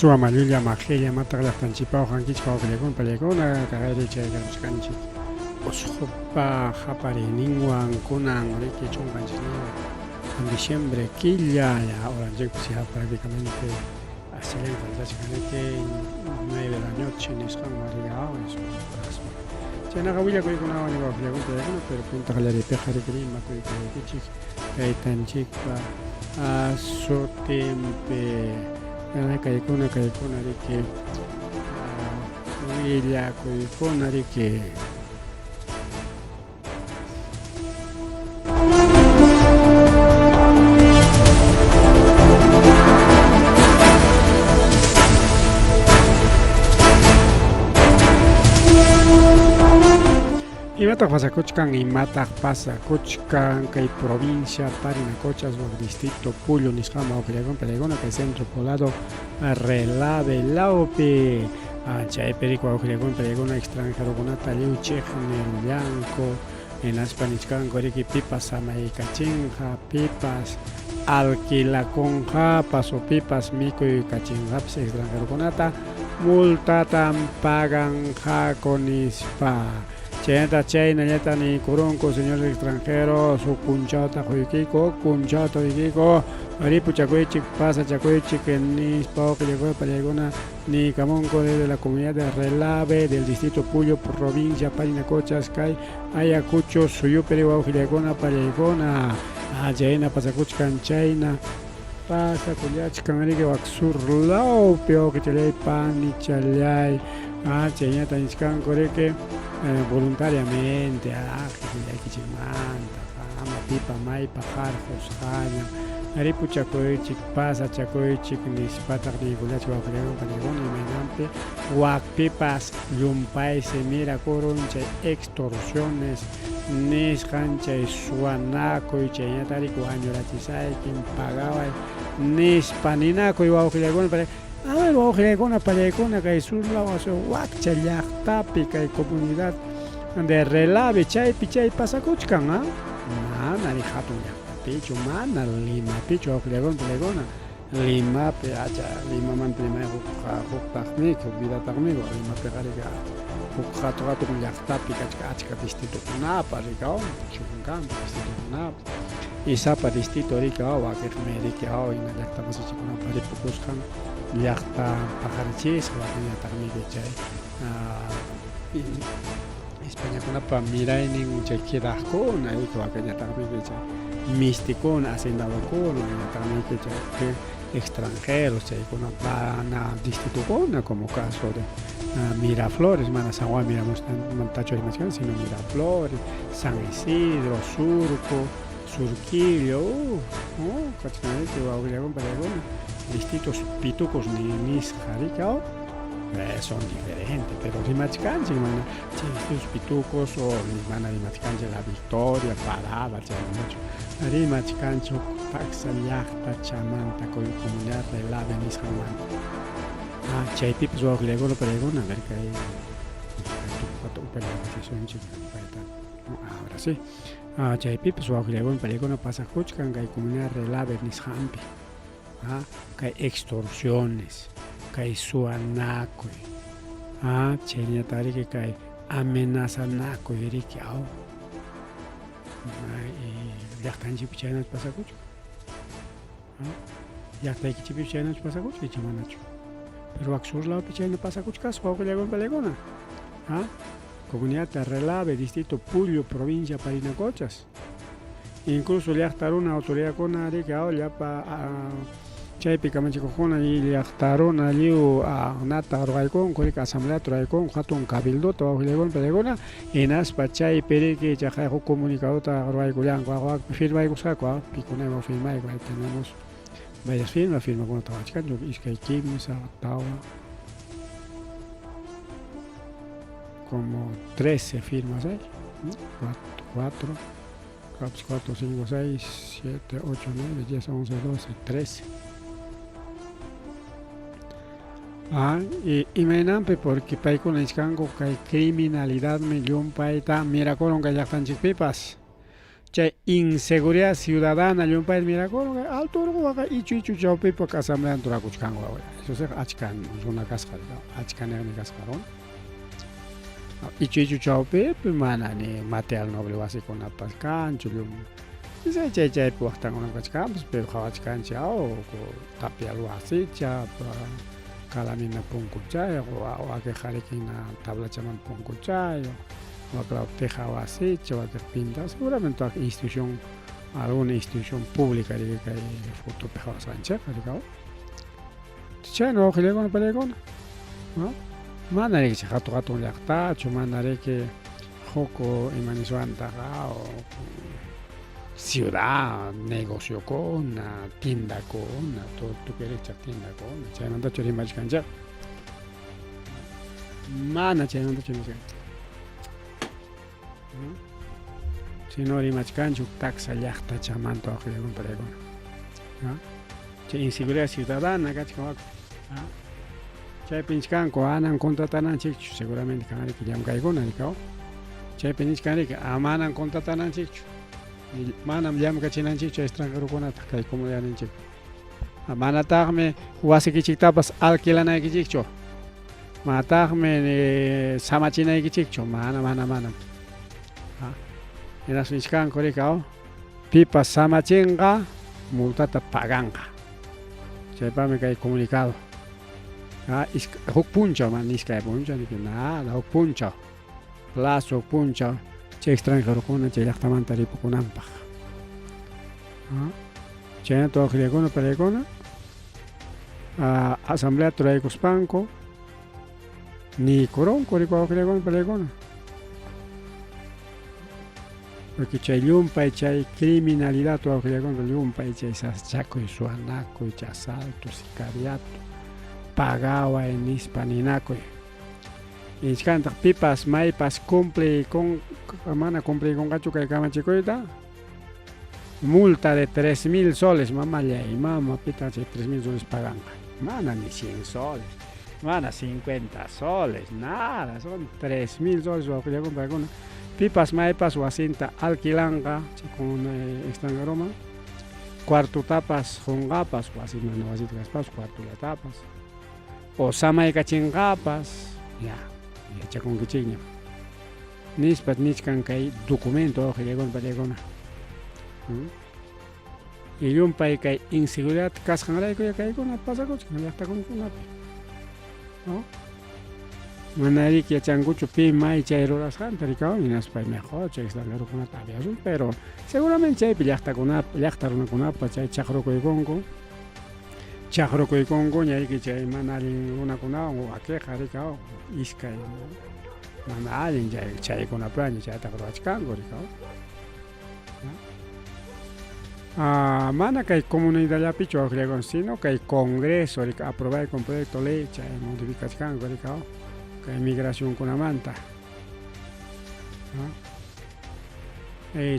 Sua Malulia Magelia Mata la Tanchipa, Hankich Palegon, Palegona, Carreche, Gamscanchi. Oshopa, Japari, Ninguan, Kunan, Riki Chunganchino. En diciembre, Quilla, ahora yo pues prácticamente hace básicamente 9 de la noche en Islam María, eso es. Ya no había que con una pregunta, pero punta la de Pejar Grima, que chic, Kaitan Chica, a Sotempe, Kaikuna, de que Willia, Coicona de que. Imatak pasa Cochcan y Matak pasa Cochcan, que hay provincia, Parinacochas, o distrito Pullo, Nisjama, o Pelegona, que es centro poblado, Relave, Laupe, Chay Perico, o Pelegona, extranjero, con Ataliu, Chejne, Blanco, en Aspanichcan, Goriki, Pipas, Amaicachinja, Pipas, Alquilaconja, Paso Pipas, Mico y Cachinjaps, extranjero con Ata, Multatam, Pagan, Jaconispa. Chenta China Yeta ni Kurunko, señores extranjeros, su Kunchata Huikiko, Kunchata Huikiko, Aripu Chacuichic, pasa Chacuichic, ni Spao que llegó a Palegona, ni Camonco de la comunidad de Relave, del distrito Puyo, provincia Parinacochas, Kai, Ayacucho, Suyu Periwa, Gilegona, Palegona, Jaina, Pasacuchcan, China, Pasa Culiachcan, Arique, Baxur, Lau, Pio, que te ley pan, ni chalay, China, Taniscan, Coreque. Voluntariamente, que manta, fama, pipa, mai, pajar, josjana, aripu chacoichic, pasa chacoichic, nispata, nigulachi, wakrego, palegón, y menampe, wak pipas, yumpay, se mira, coroncha, extorsiones, nisjancha, suanaco, y chayatari, cuañorachizai, quien pagaba, nispaninaco, y wakrego, a ver, Ojegona, Palegona, que es un lado, Huacha, Yachtapi, que hay comunidad de Relave, Chay, Pichay, Pasacuchcan, ¿ah? Mana, de Jatu, Yachtapicho, Mana, Lima, Picho, Ojegona, Palegona, Lima, Peacha, Lima, Mantrima, Juktaknik, Vida Tarmigo, Lima, Pegariga, Jukatu, Gato, Yachtapi, Kachka, Distrito Napa, Rigao, Chuncam, Distrito Napa, y Sapa, Distrito Rigao, Akirmerikao, y Nayactapas, Chicuna, Paripocuscan. Yachta pajarchis, la peña también de chay. España con la pamira en un chequera con ahí que la peña también de chay. Místico, hacendado con la también de chay. Extranjeros, chay con la pana distrito como caso de Miraflores, Manasagua, miramos Montacho de Mación, sino Miraflores, San Isidro, Surco, Surquillo, Cachanete, Bauriagón, Palegona. Distritos pitucos ni jaricao son diferentes, pero rimachcanche, distritos pitucos o mana rimachcanche la Victoria, Parada, mucho. Rimachcanche, Paxa, Yachta, Chamanta, con comunidad Relave, Nishamanta. Chay pipos o griego lo pregunta, a ver que hay ahora sí. Chay pipos o griego en peligro pasa Juchcan, que hay comunidad Relave, Nishampi. Que hay extorsiones, que hay suanaco, cheñatari que hay amenaza naco y riquiao. Y ya están chipichanas pasacucho. Ya está aquí chipichanas pasacucho y chamanacho. Pero axur la pichana pasacucho caso, o que le hago en Palegona. Comunidad de Relave, distrito Pullo, provincia Parinacochas. Incluso ya está una autoridad con Ari que ahora ya para Chay Picamachico y ya está allí a Nata Roaicon, con asamblea Roaicon, Hatun Cabildo, Trabajo Pelegona, en Aspa Chay Perique, Chajajo comunicado Roaiculan, firma y Gusacua, Picunemo firma y tenemos varias firmas, firma con Tabachcan, Iskai Kimsa, Tawa, como 13 firmas hay, 4, 5, 6, 7, 8, 9, 10, 11, 12, 13. Y me enampe porque pay con el escango que hay criminalidad millón paita mira con que ya están chipipas Chay inseguridad ciudadana yumpay mira kono alto waka ichu chawpi pa asamblea turakuchkan wawa. Eso se achkan runa kasqa achkan ni kasqaron. Ichu chawpi mana ni material noble wasikunapas kanchu llum. Isa chay waqtankunapas kachkanpas pero qhawachkanchik ko tapial wasicha kalamina punkuchay waqay qharikina tablachaman punkuchay waqlaw teja wasicha waqay pinta seguramente alguna institución pública que foto pejawasqanchik rikaw chayno waqllaykuna palaykuna mana riki hatun llaqtachu mana riki huk imaniswantaqa ciudad, negociokuna, tiendakuna, todo tukuyrikchaq tiendakuna, chaymantachu rimachkanchik. Mana chaymantachu rimachkanchik. Chayno rimachkanchuk taxa llaqtachamanta waqllaykuna palaykuna. Chay inseguridad ciudadana kachkawaku. Chaypi nichkanku anan contratananchikchu seguramente kanriki llamkaykuna rikaw. Chaypi nichkanriki amanan contratananchikchu. Manam llamkachinanchikchu extranjerokunata kay comunidadninchik. Manataqmi wasikichiktapas alquilanaykichikchu. Manataqmi samachinaykichikchu. Manam. Enas nichkanku rikaw. Pipas samachinqa multata paganqa. Chaypami kay comunicado. Huk punchaw man niskay punchaw niki nada huk punchaw. Plazo huk punchaw. Chay extranjerokuna chay llaqtamanta ripukunanpaq. Chaynato waqllaykuna palaykuna asamblea turaykuspanku ni kurunku rikuq waqllaykuna palaykuna. Porque chay llumpay chay criminalidad waqllaykuna llumpay chay saschakuy suanakuy chay asalto sicariato pagaway nispa ninakuy. Ichkantaq pipas maypas cumple con mana cumple con gachu kay kamachikuyta multa de 3.000 soles mamallay mama pita chay 3.000 soles paganqa mana ni 100 soles mana 50 soles nada son 3.000 soles waqllaykuna paykuna pipas maypas wasinta alquilanqa con extranjeroma cuartutapas hunqapas wasimanta wasita kaspas cuartulatapas o samaykachinqapas ya yachakunkichikña nispat nichkan kay documento waqllaykuna palaykuna y llumpay kay inseguridad kasqanrayku kaykuna pasakuchkan llaqtakunakunapi mana riki yachankuchu pi may chay rurasqanta rikaw hinaspay mejor chay extranjerokunata aviasun pero seguramente chaypi llaqta runakunapa chay chaqrukuykunku ñayki chay mana allin runakunawan waqiqa rikaw iskay mana allin chaykunapaña chaytaqa ruwachkanku rikaw mana kay comunidadllapichu waqllaykuna sino kay congreso aprobayku proyecto ley chay modificachkanku rikaw kay migracionkunamanta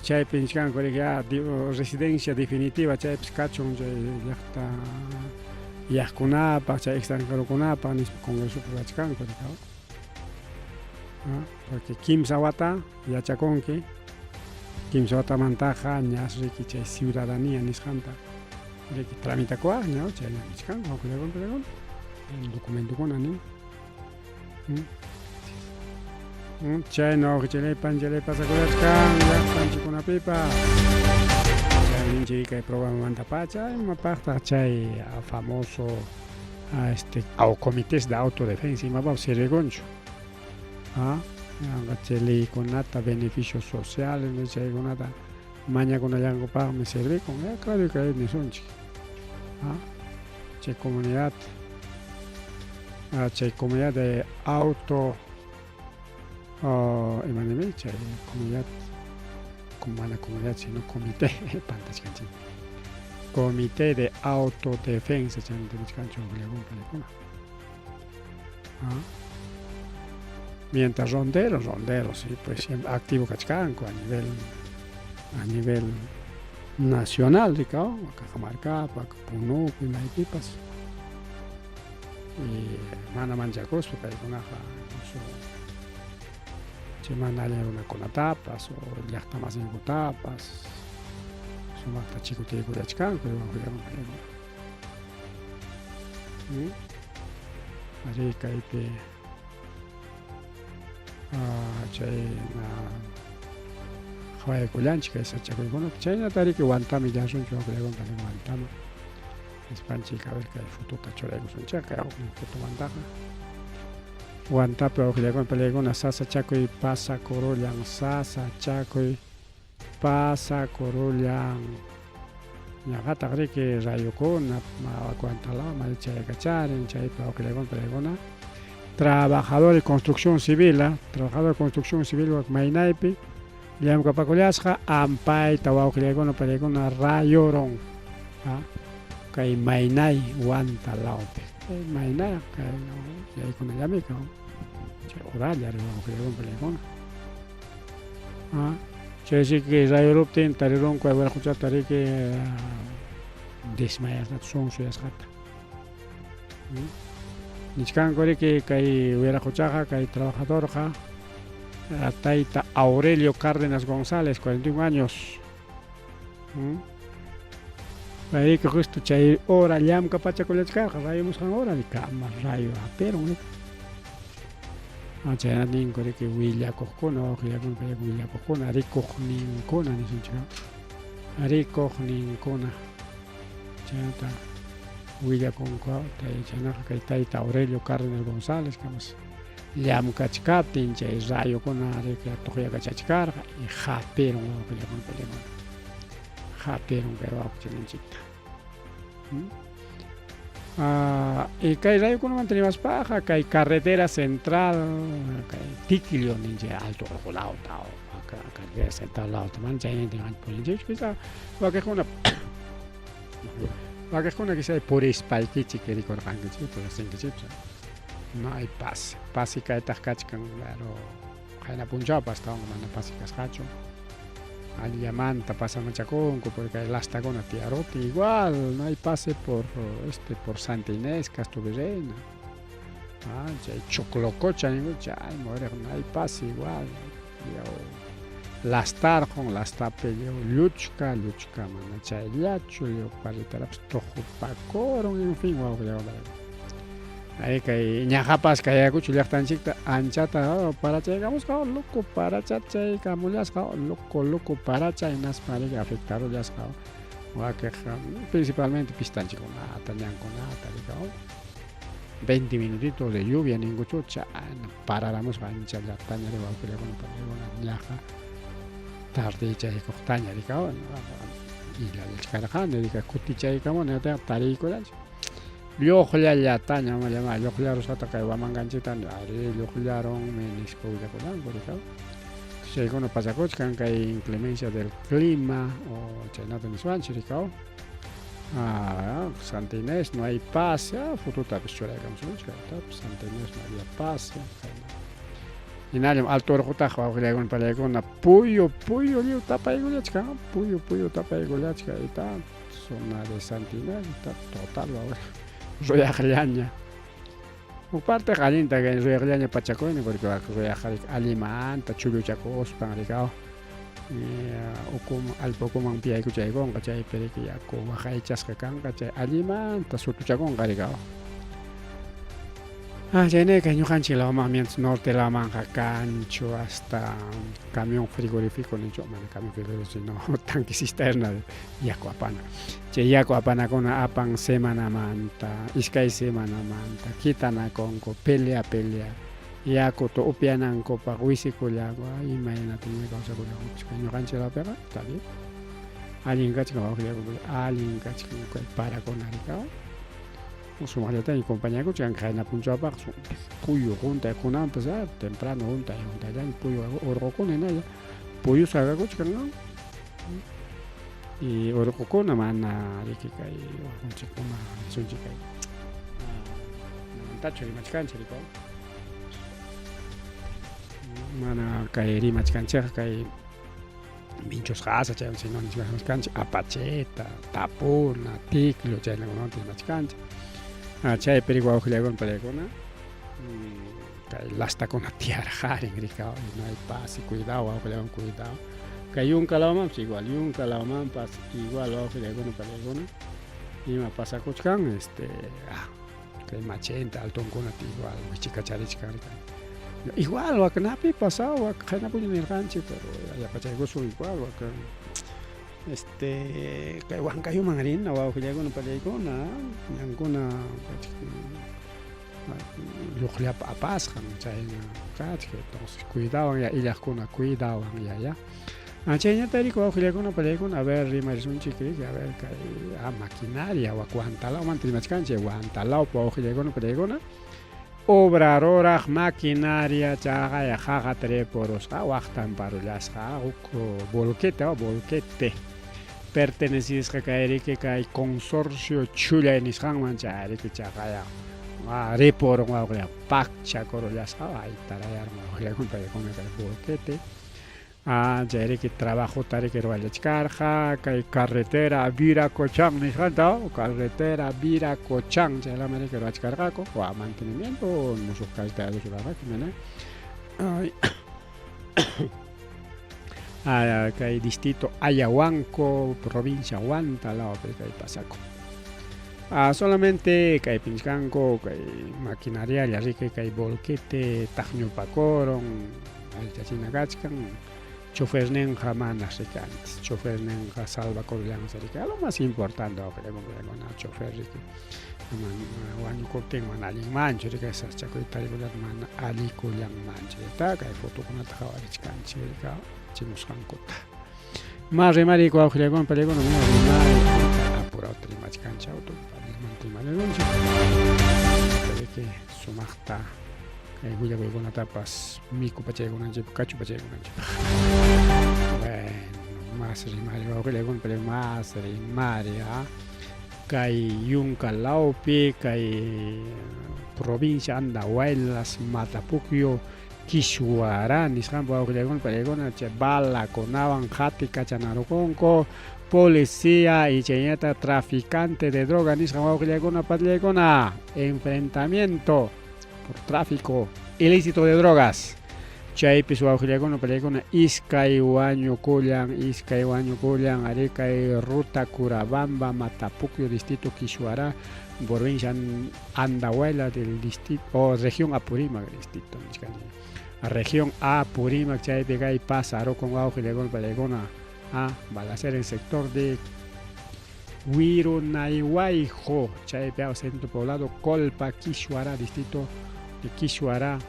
chaypi nichkanku rika residencia definitiva chaypis kachun chay llaqta llaqkunapaq chay extranjerokunapaq nispa congreso rurachkanku rikaw porque kimsa wata yachakunki kimsa watamantaqa ñas riki chay ciudadanía nisqanta riki tramitakuaqña chaylla nichkanku waqllaykuna documentukuna nin chayno chay pasakurachkan llaqtanchikunapipa chay ninchik kay programamanta pacha imapaqtaq chay famoso comités de autodefensa imapas sirvikunchu chay leykunata beneficios sociales chaykunata mañakunallankupaqmi sirvikun claro kay nisunchik chay comunidad de auto imanimi chay comunidad mana comunidad sino comité pantachkanchik comité de autodefensa chantichkanchu waqllaykuna mientras ronderos sí pues activo kachkanku a nivel nacional rikaw Cajamarcapa Punupi maypipas y mana manchakuspa paykunaqa Chimanalla runakunatapas o llaqta masinkutapas sumaqta chikutiykullachkanku ari kaypi chayna hawaykullanchik kay sachakuykunata chaynata ariki wantami llansunchik wawqiykunta wantama nispanchik a ver kay fotuta churaykusunchik kay fotomantaqa wantapi wawqiykunapa pallaykuna sasa chakuy pasakurullan sasa chakuy pasakurullan ñuqataq riki rayukuna wakuantalawman chaykacharin chaypi wawqiykuna pallaykuna trabajador de construcción civil trabajador de construcción civil wak maynaypi llamkapakullashqa ampayta wawqiykuna pallaykuna rayoron kay maynay wantalawpi maynay kay yaykunallamika chay urallar wawqiykuna pallaykuna chayshiki rayoruptin tarirunku wiraquchata riki desmayasqata sunsuyasqata nishkanku riki kay wiraquchaqa kay trabajadorqa tayta Aurelio Cárdenas González 41 años riki justo chay hora llamka pachakullachkarqa rayomusqan hora kama rayo aperon chayna ninku riki willakuqkuna wawqiykuna pallaykuna willakuqkuna rikuqninkuna nisunchik rikuqninkuna chaynata willakunku chaynaqa kay tayta Aurelio Cárdenas González kamas llamkachkaptin chay rayukuna riki tuqyakachachkarqa y hapiron wawqiykuna pallaykuna hapiron kay wawqichinanchikta y kay rayukunamanta rimaspaqa kay carretera central kay Tiquillo ninchik alto urqulawta carretera central lawta mana chaynintin purinchik quizá wakiqkuna quizá purispaykichik rikurqankichik purisinkichik no hay pasi kaytaq kachkan claro qayna punchawpi astawan mana pasi kasqachu allamanta pasamachakunku porque kay lastakuna tiyarutin igual no hay pase por Santa Inés Castrovirreyna chay Choclococha chay moreq no hay pase igual lastarqun lastapi lluchka mana chayllachu parritarapas tuqupakuru en fin wawqiykuna ay kay ñajapas kayakuchu llaqtanchikta anchata parachaykamusqa loco parachaykamullasqa loco parachay naspa riki afectarullasqa wakiq principalmente pistanchikunata ñankunata rika 20 minutitos de lluvia ninkuchu chayna pararamusqa ancha llaqtaña ri wawqiykuna pallaykuna ñaja tarde chaykuqtaña rika ilallachkarqani rika kutichaykamuni tariykullanchik lluqllallataña llama lluqllarusqata kay wamankanchikta ari lluqllaronmi nispa willakunanku rika chaykuna pasakuchkan kay inclemencia del clima o chaynata niswanchik rika Santa Inés no hay paz fututapish churaykamusunchik Santa Inés no había paz hinallam alto urqutaqa wawqiykuna pallaykuna puyo lliw tapaykullachka puyo tapaykullachka ita zona de Santa Inés total ruyaqllaña uparte allinta kay ruyaqllaña pachakuyni porque ruyaq alimanta chulluchakuspan rika alpa ukuman piyaykuchaykunqa chaypi riki yaku waqaychasqa kanqa chay allimanta sutuchakunqa rika chaynayka ñuqanchik lawmanmientos norte lawmanqa kanchu hasta camión frigorífico ninchuk mana camión frigorífico sino tanque cisterna yaku apana chay yaku apanakuna apan semanamanta iskay semanamanta kitanakunku pelea yakuta upyanankupaq wisikullaqa imaynatin kawsakullakunchik ñuqanchik lawpiqa está bien allin kachkan wawqiykuna allin kachkan kay parakuna rika sumaqllata compañakuchkan qayna punchawpaq puyu juntakunanpas temprano juntallaña puyu urqukuna hinalla puyusqakakuchkan y urqukuna mana riki kay wawqinchikkuna nisunchik kay mantachu rimachkanchik rika mana kay rimachkanchikqa kay minchusqasa chaywan sino nismachkanchik apacheta tapuna tiqlo chaynakunata rimachkanchik chaypi wawqiykuna pallaykuna lasta con tiar haring ricao no hay paz y cuidado cuidado que hay un calama igual y un calama pas igual o que alguno para alguno y me pasa cochcan que machenta alto con igual chica charichka igual o que napi pasado o que napi en el rancho pero ya para algo soy igual o que que huanca yo mangarín o que alguno para alguna ninguna yo a pasjan entonces cuidaban ya y las cunas cuidaban ya Anchenya tarico con una a ver rima es un chiqui a ver que maquinaria o cuanta la mantimachcanche cuanta la po con pregona obrarora maquinaria chaga ya jaga treporos awaktan parullas volquete pertenecís que caer que hay consorcio chula en ishan manchar que chaga ya repor pak chacorollas ay tarayar con volquete ya que trabajo tare que vaya carja que carretera vira cochang ni janta carretera vira cochang ya la manera que va a cargar o mantenimiento no sus calidad de la máquina que hay distrito Ayahuanco provincia Huanta la que hay pasaco solamente que hay pincanco que hay maquinaria ya que hay volquete tajño pacoron el chachina gachcan chofer nenja manas ricantes, chofer nenja salva corriendo cerca. Lo más importante que le pongo a chofer rico. Cuando corten man ali mancho rica esa chacoita rico man ali kuliang mancho. Está que foto con ataja ricanche rica chimos cancota. Más remari ko akhire con pelego no me remari apura otra más cancha auto para mantener el loncho. Pero que sumachta Guya que con tapas mico pache con anche cacho pache con anche bueno más rimari que le con pero más rimari kai yunca laupi kai provincia Andahuaylas Matapuquio Quishuara niskan pa que le con pero con anche bala con avanjati cachanaroconco policía y cheñeta traficante de droga niskan pa que le con enfrentamiento por tráfico ilícito de drogas. Chay pisua con película Iskay Waño Kulian, Areca Ruta Curabamba, Matapuquio, distrito Quishuara, provincia Andahuayla del distrito o región Apurímac, distrito región Apurímac, Chay Pegay Pásaro con con película balacer el sector de Huirunayhuayjo, Chay Pegay centro poblado Colpa, Quishuara, distrito de Quishuara,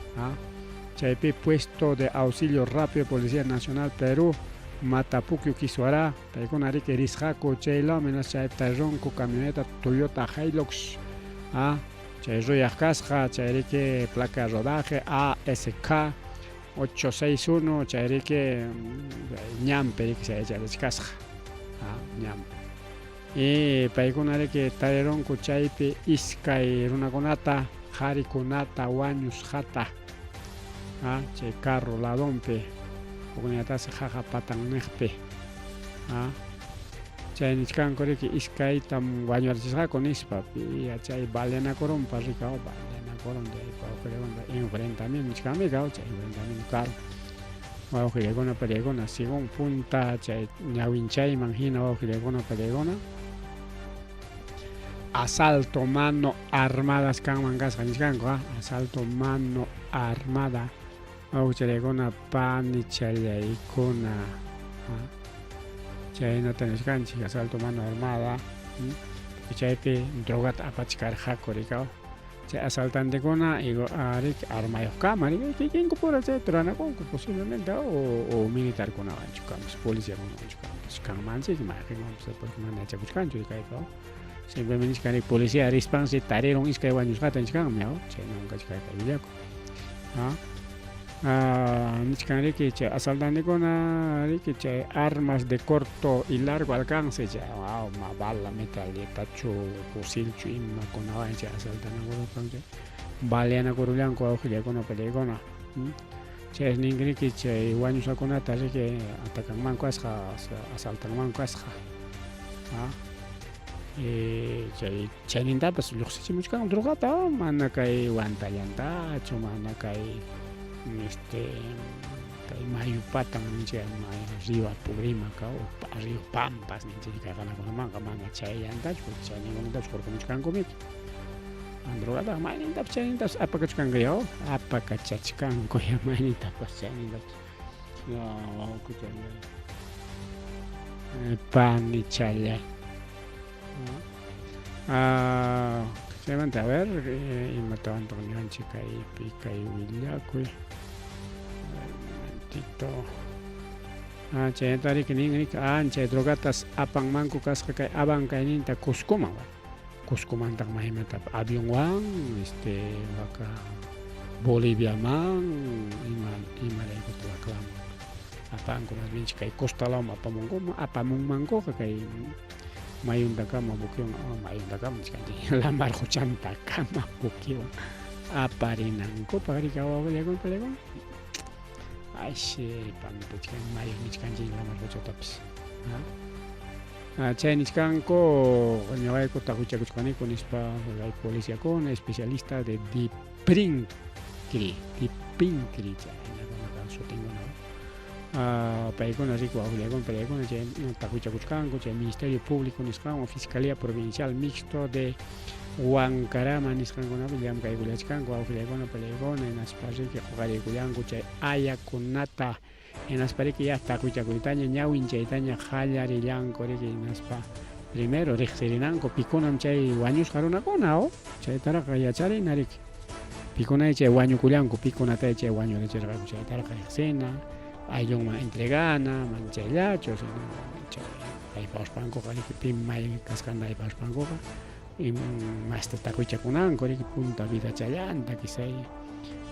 Chaipe puesto de auxilio rápido Policía Nacional Perú, Matapuquio Quishuara, Taikonari que Risjaco, Chayla, menos Chaipe Ronco, camioneta Toyota Hilux, Chayroya Casja, Chayrique placa de rodaje ASK 861, Chayrique Ñampe, que se echa de Casja, Ñampe. Y Taikonari que Taironco, Chaipe Iskay, Runaconata, Hari kunata wañus jata che carro ladonpe okunata se jaja patanejpe chay nichkan koreki iskay tam wañuarchisqa con ispapi chay balena koron parrica o balena koron de pa enfrentamiento nichkami gao chay enfrentamiento carro wa ojilegona pelegona según punta chay ñawinchay manjina ojilegona pelegona asalto mano armadas kan mangas kaniskanko asalto mano armada auchelegona pani chaleikona chayna taniskanchi asalto mano armada chaype drogat apachkar hakorikao chay asaltante kona igo arik armayos kamari quién por hacer trana con posiblemente o militar con avanchukamos policía con avanchukamos kan manche que imagen porque manacha buscancho de kaiko simplemente que policía rispan se tareron es que baños gata en chkan miao che nunca chka kailiako nichkan que asaltante con que armas de corto y largo alcance ya ma bala metralleta chu fusil chu imma con avancha asaltante con baleana corulanco ojo con pelegona che ningri que che baños con atare que atacan manco asja asaltan manco asja Chaynintapas lluqsichimuchkan drogata mana kay wantallantachu mana kay kay mayu patan ninchik río Apurímac o río Pampas ninchik kaykunamanqa mana chayllantachu porque chayninkunatapish qurpamuchkankumiki drogata maynintapas chaynintapas apakachkankuya apakachachkankuya maynintapas chaynintapas wawqichallay pani challay chaymanta a ver imatawantaq niwanchik kaypi kay willakuy momentito chaymanta nin chay drogatas apanmanku kasqa kay abankayninta Cuscoman Cuscomantaq maymataq avionwan waka Boliviaman imaraykuta waklaman apanku más bien kay costalawan apamunmankuqa kay mayuntakama bukiwan mayuntakama niskanchik lamar huchantakama bukiwan aparinankupak rika wawqillakunapallayku pampuchkan mayun niskanchik lamar huchatapas chay niskanku ñawaykuta huchakuchkaniku nispa kay policiakuna especialista de DIPINCRI chaynakunaka sutinkunawan paykuna riku wawqillaykuna pallaykuna chay huchakuchkanku chay Ministerio Público nisqawan Fiscalía Provincial Mixto de Huancaraman nisqankunapi llamkay kaykullachkanku wawqillaykuna pallaykuna hinaspa riki huqariykullanku chay ayakunata hinaspa riki llaqta huchakuytaña ñawin chaytaña qallarillanku riki hinaspa primero riqsirinanku pikunam chay wañushqa runakuna chaytaraqa yacharina riki pikuna chay wañukullanku pikunata chay wañurichirqaku chaytaraqa riqsina ayllunman entregana mana chayllachu sino chay aypawaspankuqa riki pim may kasqanta aypawaspankuqa masta takuchakunanku riki punta vida challanta kisay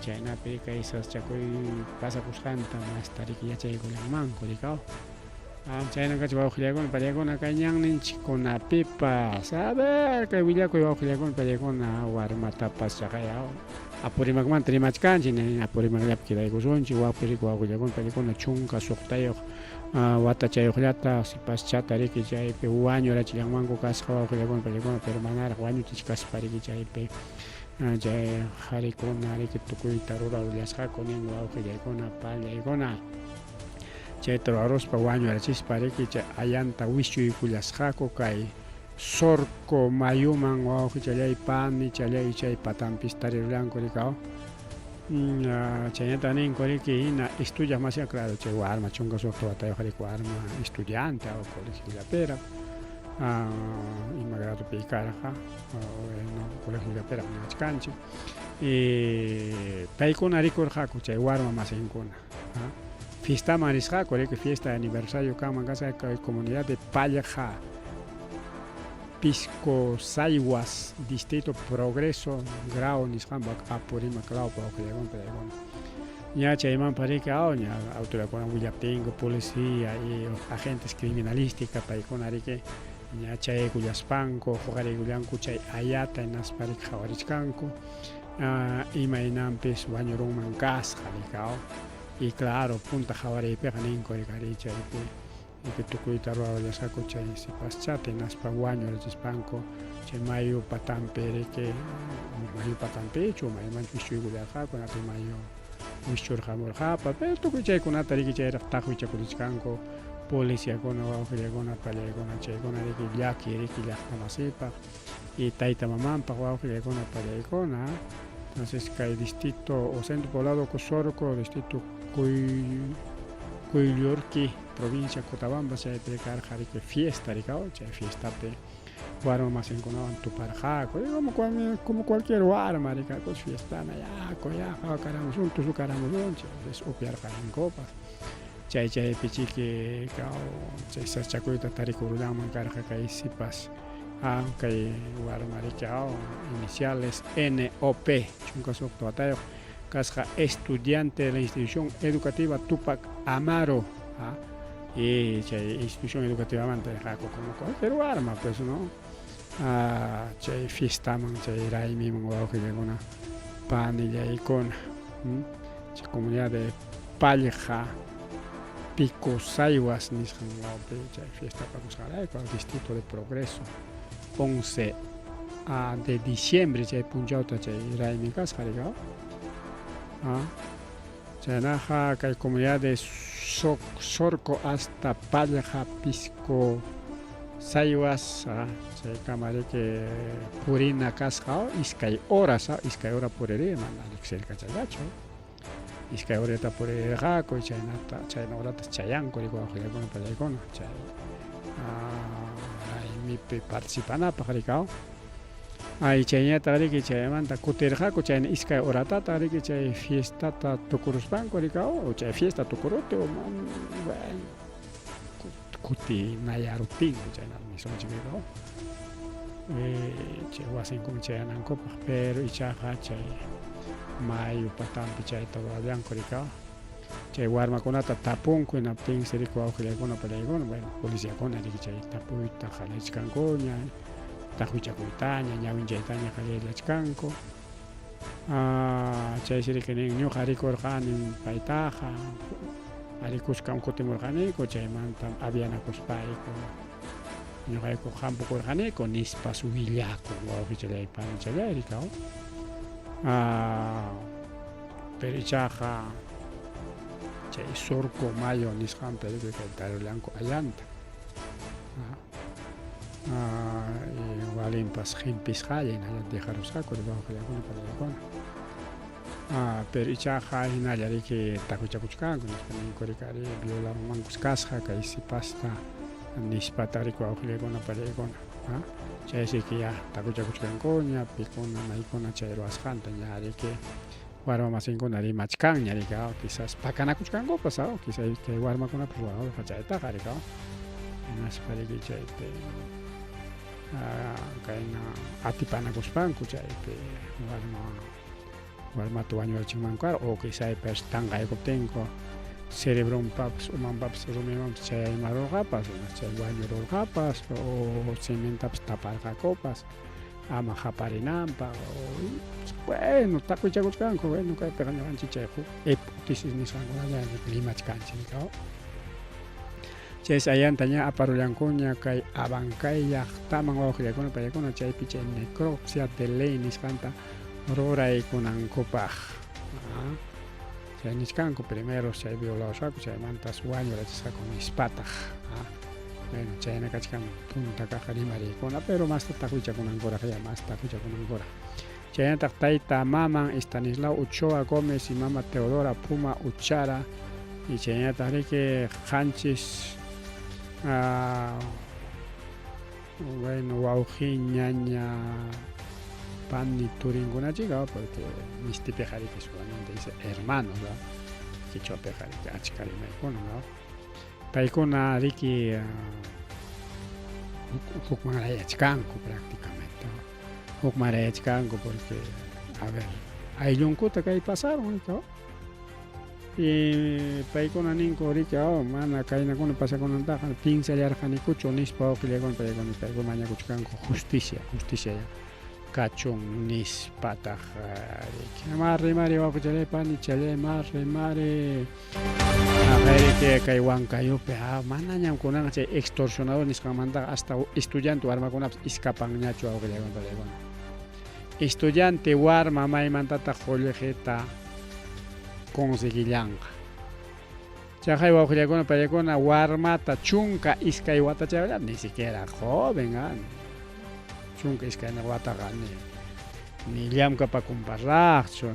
chaynapi kay saschakuy pasakusqanta masta riki yachaykullanmanku rikaw chaynakachi wawqillaykuna pallaykuna kay ñanninchikkunapipas a ver kay willakuy wawqillaykuna pallaykuna warmatapas chaqay Apurímacmanta rimachkanchik Apurímacllapi kidaykusunchik wawqillaykuna pallaykuna chunka suqtayuq watachayuqllata sipaschata riki chaypi wañurachillanmanku kasqa wawqillaykuna pallaykuna pero manaraq wañuchish kaspa riki chaypi chay qharikuna riki tukuyta rurawllasqaku nin wawqillaykuna pallaykuna chayta ruwaruspa wañurachispa riki chay ayanta wishyuykullasqaku kay Sorco mayuman wawqichallay pani challay chay patanpis tarirullanku rikaw chaynata ninku riki hina estudias masiya claro chay warma chunka suqta watayuq riki warma estudiante colegiopera ima gradupi karqa colegiopera niwachkanchik paykuna rikurqaku chay warma masinkuna fiestaman risqaku riki fiesta de aniversario kanman kasqa kay comunidad de Palleja Pisco Sayhuas Distrito Progreso Grau nisqanpak Apurímac Graupa wawqillaykuna pallaykuna ña chaymanpa riki ña autoridadkuna willaptinku policía y agentes criminalística paykuna riki ña chaykullaspanku huqariykullanku chay ayata hinaspa riki qhawarichkanku imaynanpis wañurunman kasqa rika y claro punta qhawariypiqa ninku rikari chaypi tukuyta rurawllasqaku chay sipaschata hinaspa wañurachispanku chay mayu patanpi riki mayu patanpichu maymanchu wishyuykullarqaku napi mayu wishyurqamurqapa pero tukuy chaykunata riki chayraq taquichakurishkanku policiakuna wawqillaykuna pallaykuna chaykuna riki llaki riki llaqta masipaq y tayta mamanpaq wawqillaykuna pallaykuna entonces kay distrito o centro poblado Sorco distrito Cuyllurki provincia Cotabamba chaypi karqa riki fiesta rikaw chay fiestapi warma masinkunawan tuparqaku como cualquier warma rikakush fiestana yaku qhawakaramusun tusukaramusunchik upyarqarinkupas chaypi chiki chay saschakuyta tarikurullanman karqa kay sipas kay warma riki iniciales NOP chunka suqta watayuq kasqa estudiante de la institución educativa Tupac Amaro y chay institución educativa manta como cualquier warma pues no chay fiestaman chay raymiman wawqillaykuna panillaykuna chay comunidad de Palleja Pico Sayhuas nisqan wawpi chay fiesta pakusqarayku distrito de Progreso 11 de diciembre chay punchauta chay raymi kasqa riqa chaynaqa kay comunidad de Sorco hasta Palja Pisco Saywas chay kamariki purina kasqa iskay horas puriri mana riqsirqa chayllachu iskay horata purirqaku chayna horatas chayanku riq wawqiykuna pallaykuna chay raymipi participanapaq riqaw chayñataq riki chaymanta kutirqaku chayna iskay horatata riki chay fiestata tukuruspanku riqaw chay fiesta tukuruti bueno kutinayaruptinmi chayna nisqanchik riqaw chay wasinkuna chayanankupaq pero ichaqa chay mayo patampi chay todavía riqaw chay warmakunata tapunku hinaptinsi riku wawqillaykuna pallaykuna bueno policíakuna riki chay tapuyta qhalichkankuña tajuichakuytaña ñawinchaytaña qhalillachkanku chaysi riki nin ñuqa rikurqani paytaqa arikusqam kutimurqaniku chaymanta avianakuspayku ñuqayku hampukurqaniku nispas willaku wawqichallaypani challay riqaw pero ichaqa chay Surco Mayo nisqanpi riki kay tarullanku allanta walinpas qinpisqallin allanta dijarusqaku wawqillaykuna pallaykuna pero ichaqa hinalla riki takuchakuchkanku nispa ninku riki ari violamankus kasqa kay sipasta nispata riki wawqillaykuna pallaykuna chaysiki ya takuchakuchkankuña pikuna maykuna chay ruwasqanta ña riki warma masinkuna rimachkanña riki quizás pakanakuchkankupas quizás kay warmakunapas ruradorqa chaytaqa riki hinaspa riki chaypi kayna atipanakuspanku chaypi warmata wañurachimantaq o quizás tanqaykuptinku cerebronpapas umanpapas rumimanpas chay aymarurqapas chay wañururqapas o cementapis taparqakupas ama haparinanpaq bueno takuchakuchkanku bueno kaypiqa ñuqanchik chay hipótesis nisqankunalla rimachkanchik riqaw chaysi allanta ña aparullankuña kay Abancay llaqtaman wawqillaykuna pallaykuna chaypi chay necropsia de ley nisqanta ruraykunankupaq chay nishkanku primero chay violausqaku chaymantas wañurachisqaku nispataq bueno chayna kachkan punta kaq rimariykuna pero masta takuchakunankuraq ya mas takuchakunankuraq chaynataq tayta maman Estanislao Ochoa Gómez y mama Teodora Puma Uchara y chaynataq riki qanchis bueno wawqi ñaña pani turinkunachiqa porque mistipiqa riki solamente dice hermanos kichwapiqa riki achka rimaykuna paykuna riki hukmanrayachkanku prácticamente hukmanrayachkanku porque a ver ayllunkuta kay pasaron riki y paykuna ninku riki mana kaynakuna pasakunantaqa pinsayarqanikuchu nispa wawqillaykuna paykuna mañakuchkanku justicia kachun nispataq riki rimari wawqichallaypani challay rimari riki kay Huancayupi manañam kunaqa chay extorsionador nisqanmantaqa hasta estudiante warmakunapas escapanñachu wawqillaykuna pallaykuna estudiante warma maymantataq colegeta conseguillanqa chaqay wawqillaykuna pallaykuna warmata chunka iskay wata chaylla ni siquiera joven chunka iskay wataqa ni llamkapakunparaqchu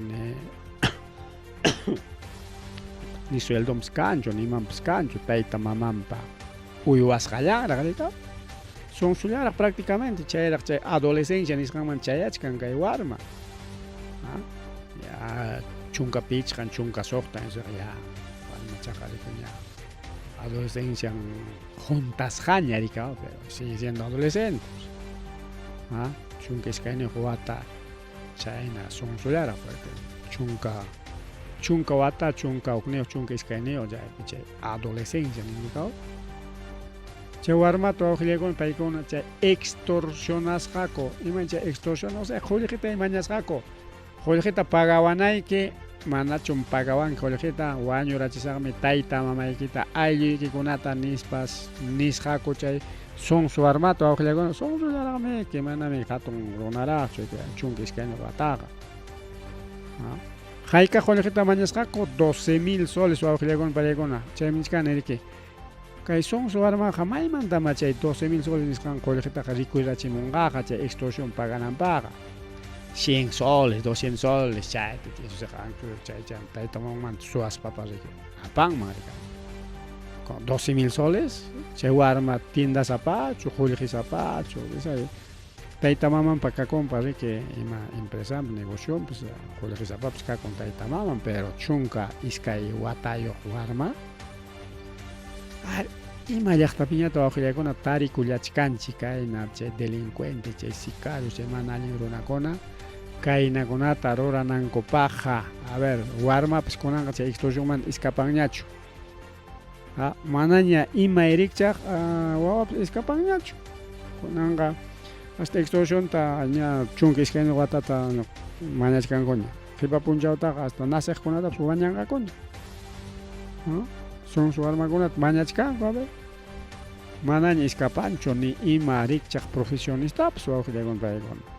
ni sueldopas kanchu ni imapas kanchu tayta mamanpa uywasqallaraq rika sonsullaraq prácticamente chayraq chay adolescencia nisqanman chayachkan kay warma ya chunka pichqan chunka suqtan ya warmachaqa rika ya adolescencia juntasqaña rika pero sigue siendo adolescentes chunka iskayniq wata chayna sonsullaraq porque chunka wata chunka hukniyuq chunka iskayniyoq chay adolescencia ninkuqa chay warmata wawqillaykuna paykuna chay extorsionasqaku ima chay extorsión o sea qullqita imañasqaku qullqita pagawanayki manachum pagawan colegita wañurachisaqmi tayta mamaykita aylluykikunata nispas nisqaku chay sonsu armata wawqillakuna sonsullaraqmi que manami hatun runaraqchu chunka iskayna wataqa hayk'a colegita mañasqaku 12,000 soles wawqillakuna pallaykuna chaymi niskani riki kay sonsu armaqa maymantama chay 12,000 soles nisqan colegitaqa rikuyrachimunqaqa chay extorsión pagananpaqa 100 soles, 200 soles, chay, eso se chay, taytamanmanta suwaspapas riki apanman rika. Con 12,000 soles, chay warma tiendas apachu, qulqis apachu, taytamaman pakakunpa riki ima empresa, negocio, pues qulqis apapas kakun taytamaman, pero chunka iskay watayuq warma ima llaqtapiñata wawqillaykuna tarikullachkanchik kayna chay delincuente, chay sicario, chay mana allin runakuna kaynakunata ruranankupaqa a ver warmapas kunanqa chay extorsionmanta escapanñachu manaña imayrikchaq wawapas escapanñachu kunanqa hasta extorsionta ña chunka iskayna watata mañachkankuña qipa punchawtaqa hasta nasiqkunatapas wañanqakuña sonsu warmakunata mañachkanku a ver manaña escapanchu ni ima rikchaq profesionistapas wawqillaykuna paykuna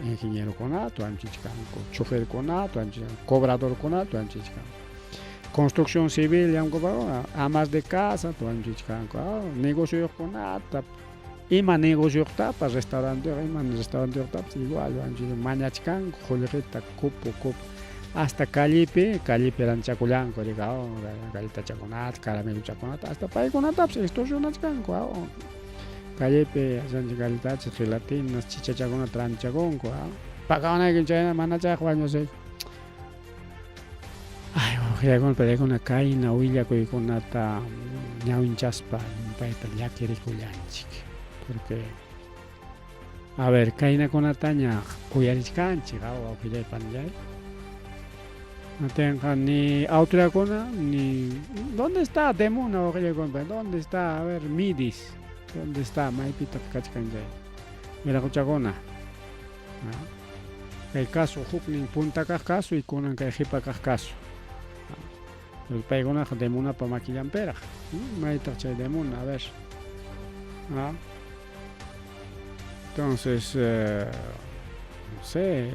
ingenierokunata wanchichkanku, choferkunata wanchichkanku, cobradorkunata wanchichkanku, construcción civil llamkuna amas de casa wanchichkanku, negociokunata ima negociotapas restauranteo ima restauranteotapas igual wanchichkanku mañachkanku qulqita kupu hasta callepi ranchakullanku rika galletachakunata caramelochakunata hasta paykunatapas extorsionachkanku callepi galletacha gelatinas chichachakunata ranchakunku pagawanayku chayna mana chayqa wañusayku ay wawqillaykuna pallaykuna kayna willakuykunata ñawinchaspa payta llakirikullanchik porque a ver kaynakunataña uyarichkanchik wawqillaypanllay no ni autoridadkuna ni ¿dónde está Demuna wawqillaykuna dónde está a ver Midis ¿dónde está maypita kachkanjay Wiraquchakuna kay caso huknin punta kaq caso y kunan kay qipa kaq caso paykunaqa Demunapa maquillamperaq maytaq chay Demuna a ver entonces no sé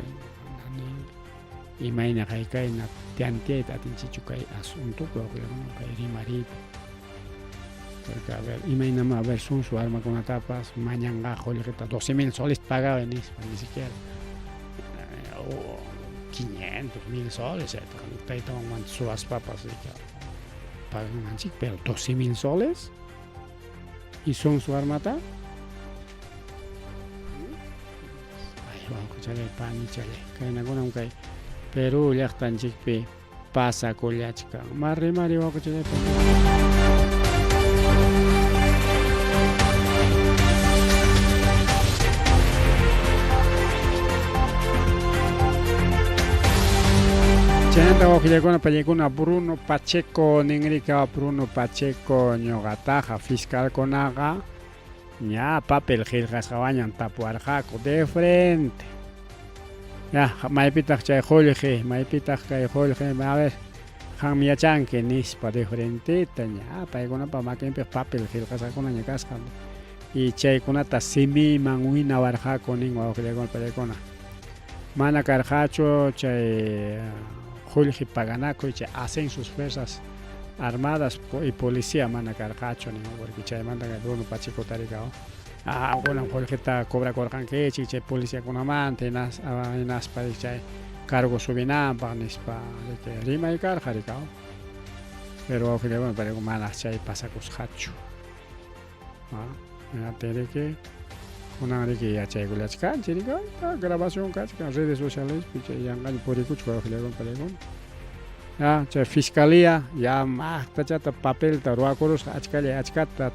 imayna kayna tiantiyayta atinchichu kay asuntopi wawqillaykuna kay rimaripi porque a ver imaynama a ver sonsu armakunatapas mañanqa qulqita 12,000 soles pagaba nispa ni siquiera 500,000 soles taytamanmanta suwaspapas paganmanchik pero 12,000 soles y sonsu armata ay wawqichalay panichalay kaynakunan kay Perú llaqtanchikpi pasakullachkan mari wawqichalay Chayanta wawqillaykuna pallaykuna Bruno Pacheco ninrika Bruno Pacheco ñuqataqa fiscalkunaqa ña papel qillqasqawañan tapuwarqaku de frente ya maypitaq chay qullqi maypitaq kay qullqi a ver qanmi yachanki nispa de frenteta ña paykunapa makinpiq papel qillqasqakuna ña kasqa y chaykunata simiman winawarqaku nin wawqillaykuna pallaykuna mana karqachu chay qullqi paganakuy chay hacen sus fuerzas armadas y policía mana karqachu nin porque chaymanta Bruno Pacheco tarikaw kunan qullqita cobrakurqankichik chay policiakunamanta hinaspa chay cargo subinanpaq nispa rimay karqa rikaw pero wawqillaykuna pallaykuna mana chay pasakusqachu riki kunan riki yachaykullachkanchik rika grabación kachkan redes sociales chay yanqaña purikuchku wawqillaykuna pallaykuna chay fiscalía ya maqtachata papelta ruwakurusqa achkata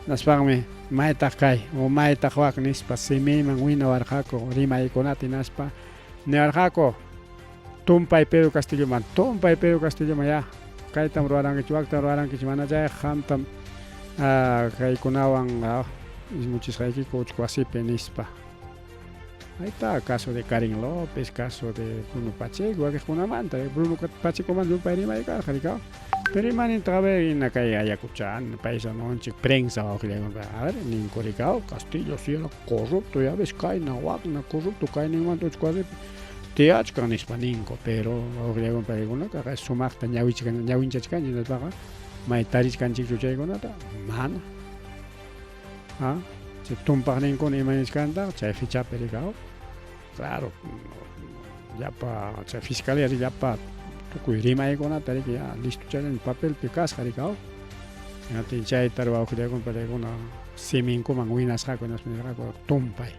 naspaqmi maytaq kay o maytaq waq nispa simiman winawarqaku rimaykunata hinaspa niwarqaku tumpay Pedro Castilloman ya kaytam ruwarankichik waqtam ruwarankichik mana chay qamtam kaykunawan ismuchisqaykiku uchku wasipi nispa Ahí está, caso de Karin López, caso de Bruno Pacheco, que es una manta, Bruno Pacheco mandó un país de carga, pero man entraba en la calle Ayacuchán, en el país de prensa, a ver, ni Coricao, Castillo, sí era corrupto, ya ves, cae na wagna, corrupto, cae ni manto, quasi, te achkan hispaninco, pero, ojalá para alguna, que es sumacta, ñawinchachkan, y les baja, maitariskan chichuchaigonata, man, ah, se tumpan con imaniscanda, se ficha pericao. Claro, ya para la fiscalía ya para tu rima con la tarea que ya listo ya en el papel picas caricao ya te ya hay trabajo que con para una semin como manguinas con las mineras con tumpay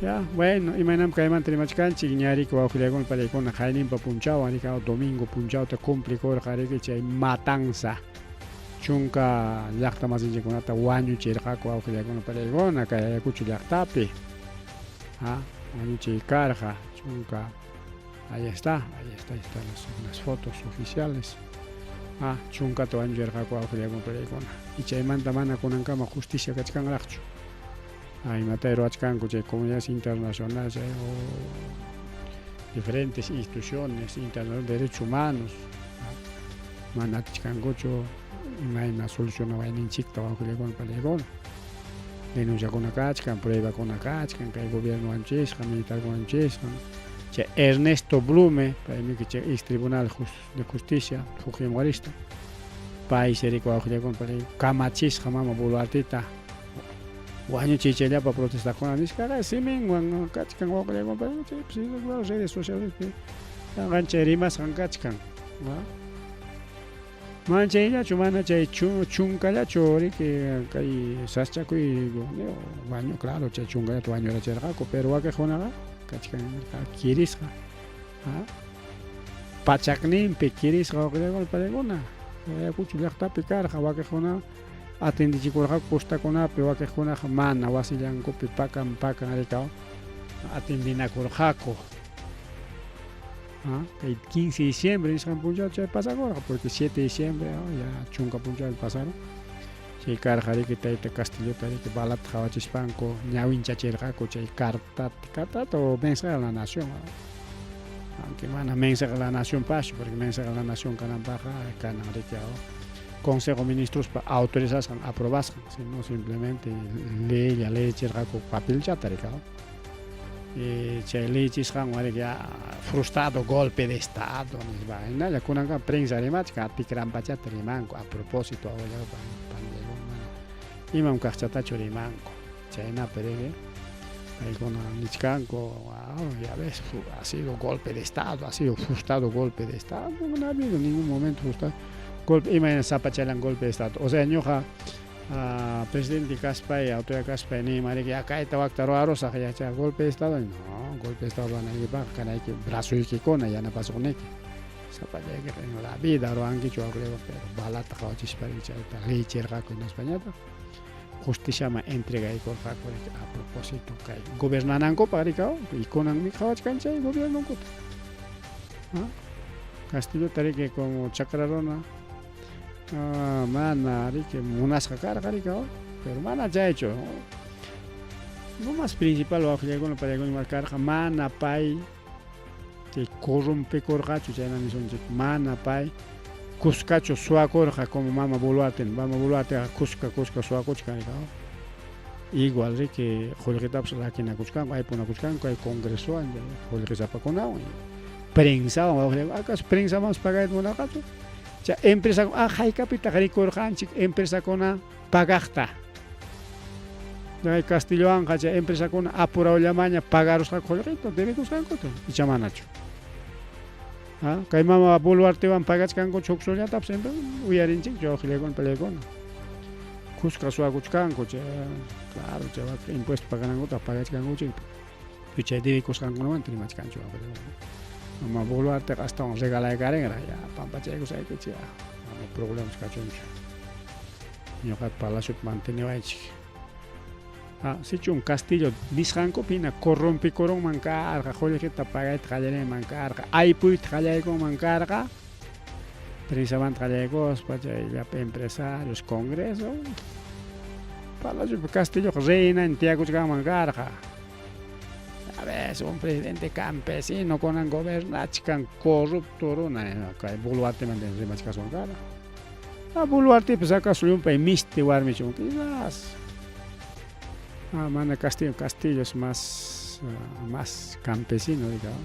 ya bueno y manam que man tenemos canchi ñari que va a con para con jainin pa punchao ani ka domingo punchao te complicó jare que hay matanza chunka yakta más en con ata wañu chirja ko con para con acá ya cuchu yaktape carga, chunca. Ahí está las fotos oficiales. Chunca to anjer jaco con perecona. Y chaimanta mana con ancama justicia cachcan lacho. Matero achcan con comunidades internacionales o diferentes instituciones internacionales de derechos humanos. Manat chcan gocho imagina solución va en chicta con perecona. Denuncia con Acachcan, prueba con Acachcan, que el gobierno anchesca, militar con anchesca. Ernesto Blume, para mí que es Tribunal de Justicia, Fujimorista. País Erico Augelia con Camachis, Jamama Buluartita. Guaño Chichelia para protestar con la discara, sí, Menguan, Cachcan, Augelia con las redes sociales. Gancherimas, Cachcan. Manchella chumana chay chunkala chori que kai saschaku y baño claro chay chunkala tu baño la chergaco pero wa que jonaga kachkan kirisga pachaknin pe kirisga gol paregona kuchu lakta pikar wa que jona atendi chikurga costa kona pe wa que jona mana wasilan ko pakan arekao atendina kurjako. El 15 de diciembre en Punjab se pasa ahora, porque 7 de diciembre ya chunga Punjab pasaron. Se cargaré que te Castillo, que balat jawachis panco, ñawin chacherga, coche carta o mensaje a la nación. Aunque mana mensaje a la nación paso, porque mensaje a la nación canambaja, canaré que Consejo de Ministros autorizan, aprobar, sino simplemente ley cherga con papel ya taricado. C'è frustrato golpe de Estado, la kunanga prensa remática, tikran bachata rimanco, a propósito, imam kachatacho rimanco, China peregue, con Nichkanko, ya ves, ha sido golpe de Estado, ha sido frustrado golpe de Estado, no ha habido ningún momento frustrado, imam zapachalan golpe de Estado, o sea, ñoja, presidente Caspay, autoridad Caspay, ni madre que acá está Bactaro Arosa, que ya golpe de Estado, no, golpe de Estado van a ir para acá, que brazo y que cona, ya no pasó con él. Zapalla que en la vida, lo han dicho, pero balata, cauchis para que leche el raco en España, justicia me entrega y con raco a propósito, que gobernan para y con mi cauch cancha y gobierno. Castillo Tarique como Chacrarona. Mana, que unas caricao, pero mana ya hecho. Lo más principal lo que con para marcar mana pai que corrompe corgacho ya no son mana pai cuscacho suacorja como mama boluaten, vamos boluate a cusca suacoch caricao. Igual que Jorge Taps la que na cuscan, hay por una cuscan que hay congreso en Jorge Zapaconao. Prensa, acá prensa vamos pagar de una gato. Ya empresa hay capital ricorganchik empresa con pagachta. Ya Castillo Anja ya empresa con apurado la maña pagaros a colegito debe buscar coto y chamanacho. Que mama boluarte van pagach cango choksolia tap siempre uyarinchik yo gile con pelecon. Cusca su aguchcan coche claro ya va impuesto pagan gota pagach cango chip. Piche debe cuscan con no entre más cancho. Mama boluarte hasta un regalo de carrera ya pampa chego sai que ya no problemas cachoncho yo hat palacio mantenía hecho si un castillo disjanco pina corrompe corón mancarga joder que tapaga trajere mancarga hay puit trajere con mancarga precisamente trajere para ya empresarios congreso Palacio Castillo reina en Tiago Mangarja. A veces un presidente campesino con un gobernante corrupto, no hay Boluarte mantiene rimas que son cara. A Boluarte pues acá soy un país misti warmichon quizás. Mana Castillo es más campesino, digamos.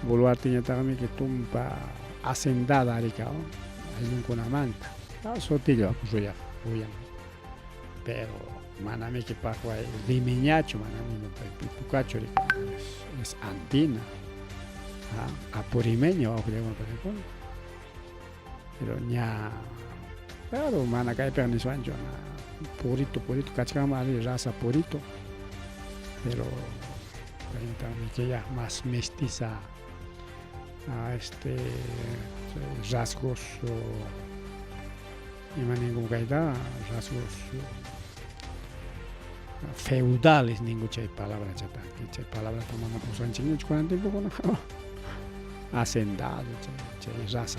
Boluarte ya también que tumba hacendada, digamos. Hay un con manta. Sotillo, pues ya, pero manami que pajo hay limeñacho, manami no pipucacho, es andina. Apurimeño, pero ya, claro, mana cae perniso ancho, purito, cachacama, raza purito, pero también que ya más mestiza a rasgos y ningún gaida rasgos feudales ningún chay palabra chata que chay palabra tomando por sanchino con tiempo con hacendado chay raza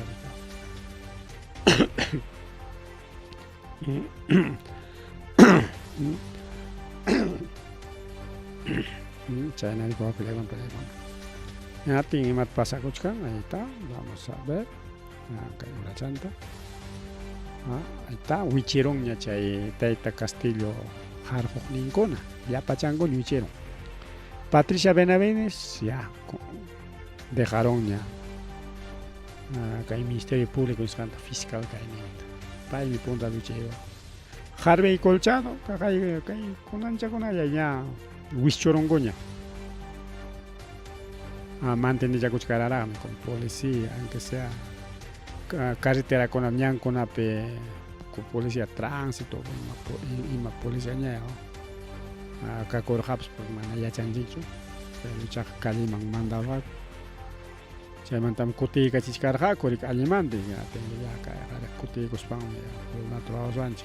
chay nadie puede pelear con ya tiene más pasa cochcan ahí está vamos a ver acá hay una chanta. Ahí está, Huichirón ya chay Taita Castillo Jarjo Nincona, ya Pachango Huichirón. Patricia Benavides ya dejaron ya. Acá hay Ministerio Público y Fiscal caimiento. Para mi punta de Huichirón. Harvey Colchado, acá hay con ancha con allá ya Huichorongoña. Mantiene ya cuchcarará con policía, aunque sea. Carretera con la con la policía tránsito y más policía ñao acá corjaps por mana ya chanjicho pero chak kaliman mandaba chaman tam kuti kachikarja korik alimande ya ka kuti kuspang ya natural ranch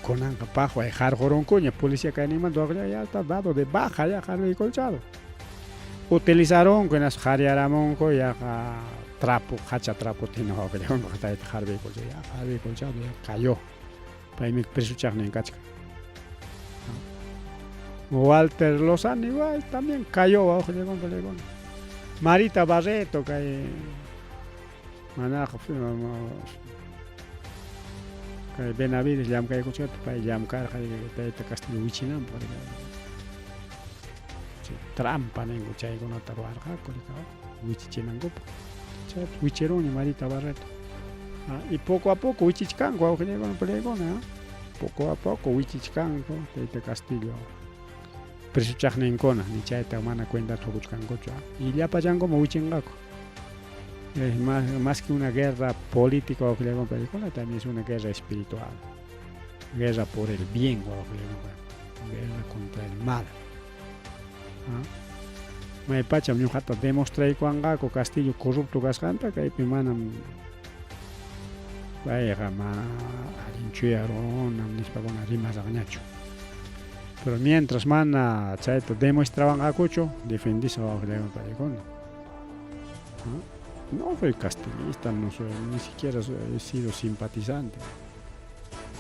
conan pajo hay jarjoron coña policía que animan ya está dado de baja ya Harvey Colchado utilizaron con las jariaramon ya trapo, hacha trapo tiene que le vamos a estar Harvey Colchado ya cayó para mi presuchar en cacha. Walter Lozano igual también cayó bajo le vamos. Marita Barreto que manajo que Benavides llam que escuchar para llamar que Castillo Huichinam por trampa nengo chay con otra barca con Huichinango. Huicherón y Marita Barreto. Y poco a poco Huichichango, poco a poco Huichichango de Castillo. Presuchachne en Cona, ni chaita humana cuenta Tobuchcango. Y ya payan como Huichingaco. Es más que una guerra política, también es una guerra espiritual. Guerra por el bien, guerra contra el mal. Me pacha mi hata demostré cuangaco Castillo corrupto gascanta que hay pimanam vaya gama alinchuaron amnispa con rimas agañacho pero mientras mana chaito demostraban acucho defendí abajo de parecón no soy castillista no soy ni siquiera he sido simpatizante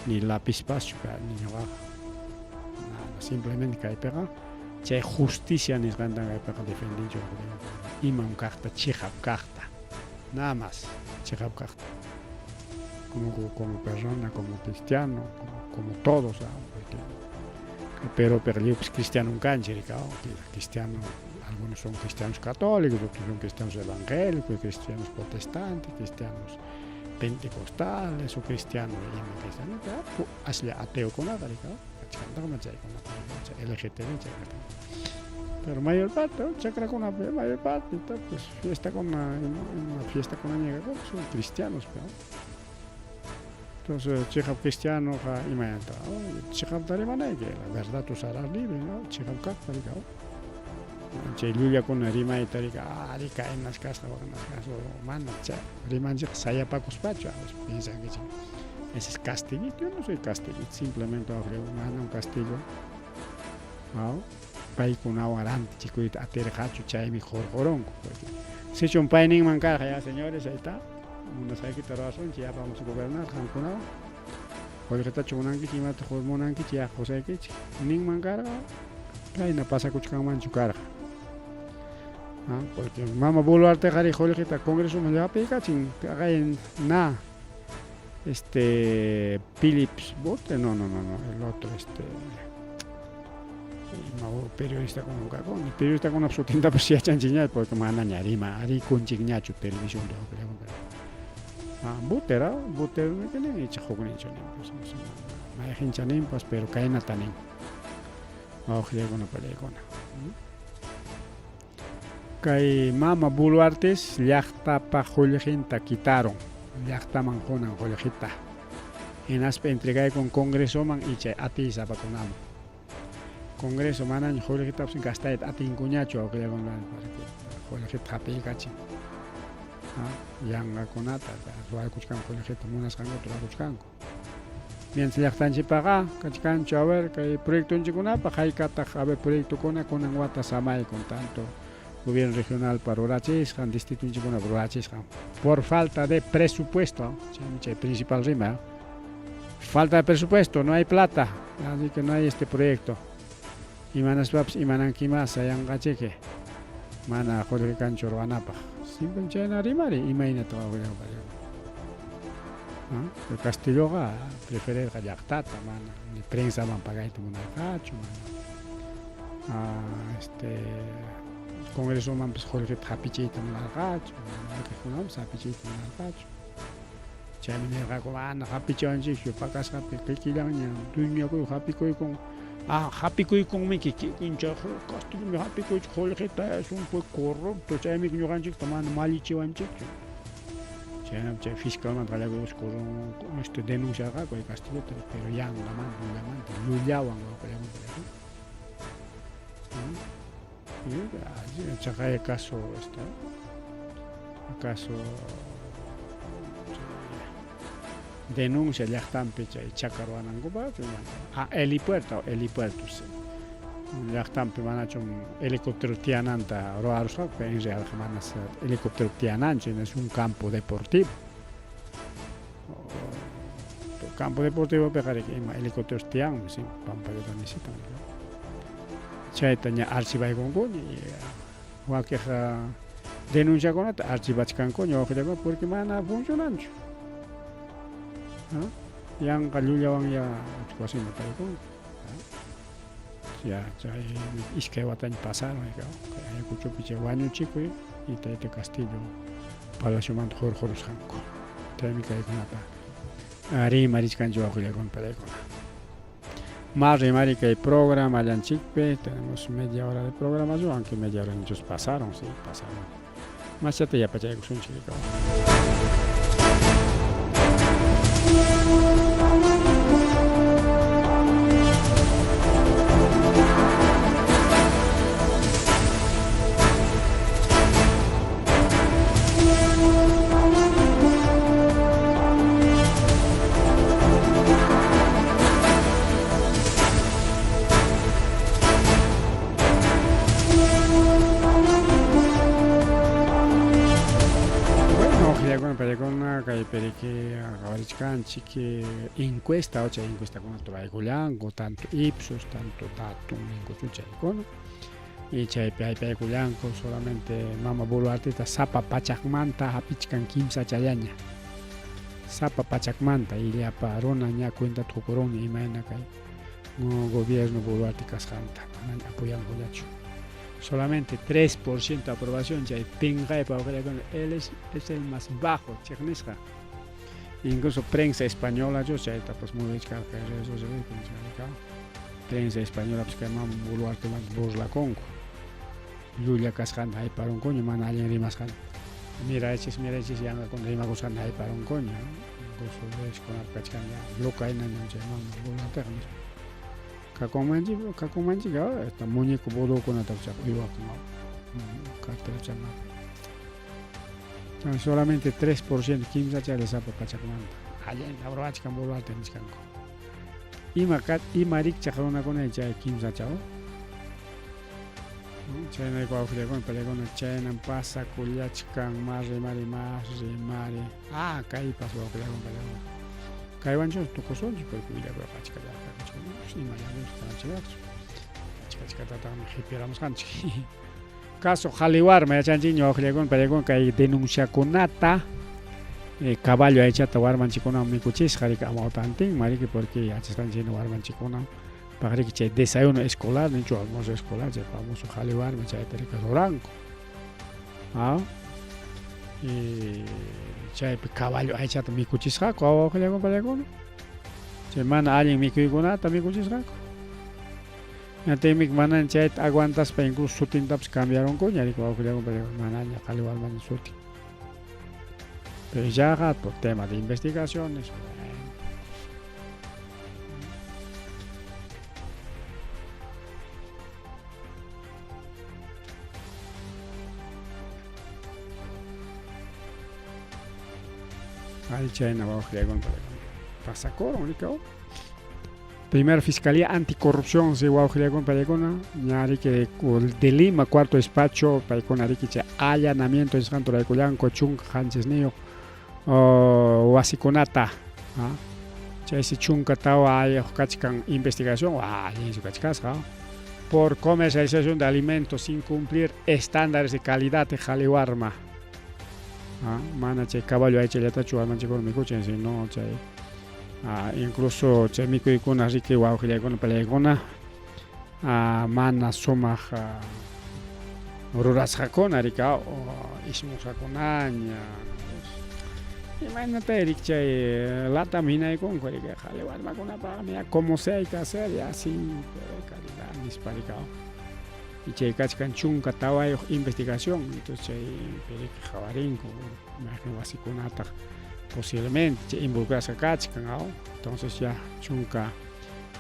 ni lápiz pacho ni nada simplemente cae pega chay justicia ni gandan para defender yo imam carta chihab carta nada más chihab carta como persona como cristiano como todos pero pues cristiano un cáncer cristiano algunos son cristianos católicos otros son cristianos evangélicos cristianos protestantes cristianos pentecostales o cristianos así ateo con nada LGTB pero mayor parte chacra con la mayor parte pues fiesta con una fiesta con la niega son cristianos entonces chicas cristiano imagínate chicas de la verdad tú serás libre no chicas católica Lulia con rima y tarica rica en las casas mano riman saya pacos pacho piensan que ese es Castillo, yo no soy Castillo, simplemente un Castillo. Pai con agua grande, chico, y aterjacho, chay, mi jorjoronco. Si es un país en mancar, ya señores, ahí está. No sabe qué razón, ya vamos a gobernar, Jollejita chumunankichik imata munankichik ya qusaykichik ninman karqa kayna pasakuchkanmanchu karqa. Porque mama Boluarte qari jollejita congresoman llapikachin kay na Philips Bote, no, el otro periodista con un cagón, el periodista con absoluta persiachanciñal porque mana ñarima, ari kunchigñachu televisión de Butera, Buter me tiene hecha jognicho, no hay hinchanim, pues pero cae natanim. Ojalá con una pelegona. Kay mama Boluartes llaqta pa jollejinta quitaron. Llaqtaman kunan jollejita. Hinaspa entregay con congreso man icha ati zapatonam. Congreso manan jollejita pues gastayet atinkuñachu ojalá con la jollejita japikachi. Yanga kunata ruay kuchkan jollejita munasqanku turakuchkanku. Mientras llaqtanchipaqa kachkanchu a ver kay proyectonchikunapa haykataq a ver proyectokuna kunan wata samay con tanto gobierno regional para Urachisqa, distrito para Urachisqa. Por falta de presupuesto, principal rima, falta de presupuesto, no hay plata, así que no hay este proyecto. Y manas paps y manankimas ayang gacheque, mana joder cancho roanapa. Simple chena rimari, imagínate el Castillo prefiere gallactata, mana, ni prensa van pagar tu monarcacho, Congreso man pues joder hapichita monarcacho, que junamos hapichita monarcacho. Chamine rakoana hapichonji yo pakas hapi kilangnya dunia ko hapikoy con hapikoy con me que kuncha Castillo me hapikoy joder es un poco corrupto, chami que ñoganchik toman malichiwanchik. Cham fiscal man tralago con denuncia acá con el Castillo pero ya man lullawan el caso denuncia ya están pecha y chacaruanangoba helipuerto ya están pemanacho helicóptero tiananta roarsa que en real jamás helicóptero tianancho es un campo deportivo pegar que helicópteros tian sí pampa de necesita chaitanya archivay con waqueja denuncia con archivachkan coño porque mana funcionancho yang kalulawang ya kasi matay ko ya iskay watan pasaron kaya ko chupiche wanyo chico y te Castillo Palacio man jorjoros hanko temi kay kunata ari mariskan yo con película Mari que hay programa allá en Chicpe, tenemos media hora de programación, aunque media hora muchos pasaron. Más ya te ya para un chico. Perché che encuesta con otro Gulango, tanto Ipsos, tanto Datum, con y hay Gulango solamente mama Boluarte Sapa Pachacmanta, Hapichkan Kimsa Chayaña. Sapa Pachacmanta y le aparona ya cuenta tu corona y maena que gobierno Boluarte Cascanta, apoyando Yacho. Solamente 3% de aprobación, ya él es el más bajo, Checnesca. Incluso prensa española, yo ya está pues muy chica, prensa española, pues que mamá Boluarte más Borla Congo. Julia Cascanda hay para un coño, man alguien rimas can. Mira, ya anda con rima con hay para un coño, incluso es con la cachanda, loca y no se llama Boluarte. Kakomanji está muñeco bodo con la tacha igual como solamente 3% kimsa cha de sapa pachacmanta allá en la broacha Boluarte niscanco y marik chacarona con ella kimsa chao chayna ko aflegon pelegona chayna pasa kullachkan mari kay pasó pelegona kaywanchus tukusunchik pero willakura achka ima llaves achka hipiramusqanchik caso qhaliwarma yachanchik ñawaqllaykunawan paykunawan kay denunciakunata caballo aychata warmanchikkunawan mikuchisqa riki amawtantin mariki porque yachasqanchik warmanchikkunawan paqriki chay desayuno escolar ninchu almuerzo escolar chay famoso qhaliwarma chayta riki ruranku chaypi caballo aychata mikuchisqaku wawaqllaykunawan paykuna chay mana allin mikuykunata mikuchisqaku ñatinmi mana chayta aguantaspa incluso sutintapas cambiaronku ña riki wawqillaykunawan manaña qhaliwarmaña sutin pero ya por tema de investigaciones ahí chayna wawqillaykunawan pasakoron rikao Primera Fiscalía Anticorrupción se wawqillaykunawan paykuna ña riki de Lima cuarto despacho paykuna riki chay allanamiento nisqanta ruraykullanku chunka qanchis wasikunata chaysi chunka tawa kachkan investigación allinsu kachkasqa por comercialización de alimentos sin cumplir estándares de calidad de qhaliwarma mana chay caballo aychallatachu warmanchikuna mikuchin sino chay incluso chay mikuykuna riki wawqillaykuna pallaykuna mana sumaq rurasqakuna rika ishmusqakunaña imanatay riki chay lata hinaykunku riki qhaliwarmakunapaqa como sea hay que hacer y así calidad nispa rika y chay kachkan chunka tawayuq investigación entonces chay riki qawarinku imagino wasikunata posiblemente chay involucrasqa kachkan entonces ya chunka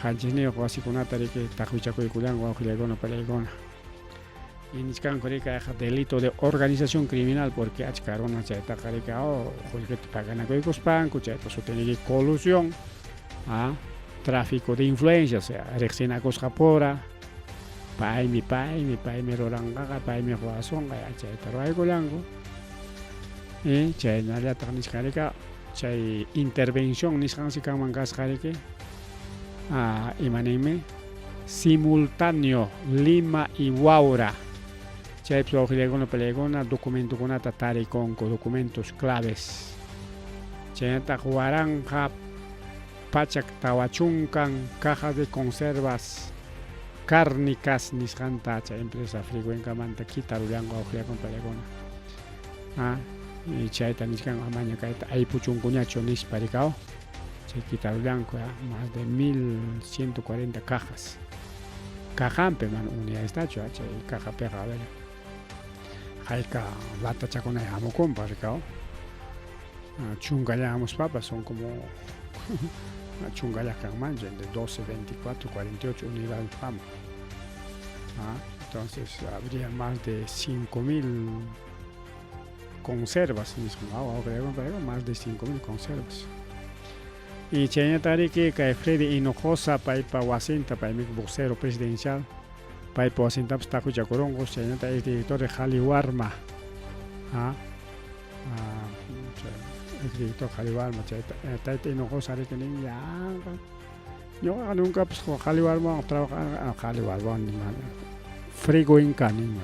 qanchis wasikunata riki taqwichakuykullanku wawqillaykuna pallaykuna y nisqanku riki delito de organización criminal porque achka runa chaytaqa riki qullqita paganakuykuspanku chayta sutiniki colusión tráfico de influencia o sea riqsinakusqapura paymi ruranqaqa paymi ruwasonqa chayta ruraykullanku y chaynallataq nisqa riki chay intervención nisqansi kanman kasqa riki imanimi simultáneo Lima y Huaura chaypi wawqillaykuna pallaykuna documentokunata tarikunku documentos claves chaynataq waranqa pachak tawachunkan caja de conservas cárnicas nisqanta chay empresa Frigoenkamanta kitarullanku wawqillaykuna pallaykuna y chayta nisqanku amaña kayta aypuchunkuñachu nispa rikao chay kitarullanku más de 1140 cajas cajanpi mana unidadestachu chay cajapiqa a ver hayka latachakunay hamukunpa rikao chunkallaqa hamuspapas son como chunkallaqa kanmancha de 12, 24, 48 unidades hamun entonces habría más de 5000 conservas más de 5000 conservas y chaynata riki kay Freddy Hinojosa paypa wasinta paymi vocero presidencial paypa wasintapas taquchakurunku chaynata es director de qhaliwarma es director qhaliwarma tayta Hinojosa riki nin ñuqaqa nuncapas qhaliwarmawan trabajar qhaliwarmawan Frigoenka nin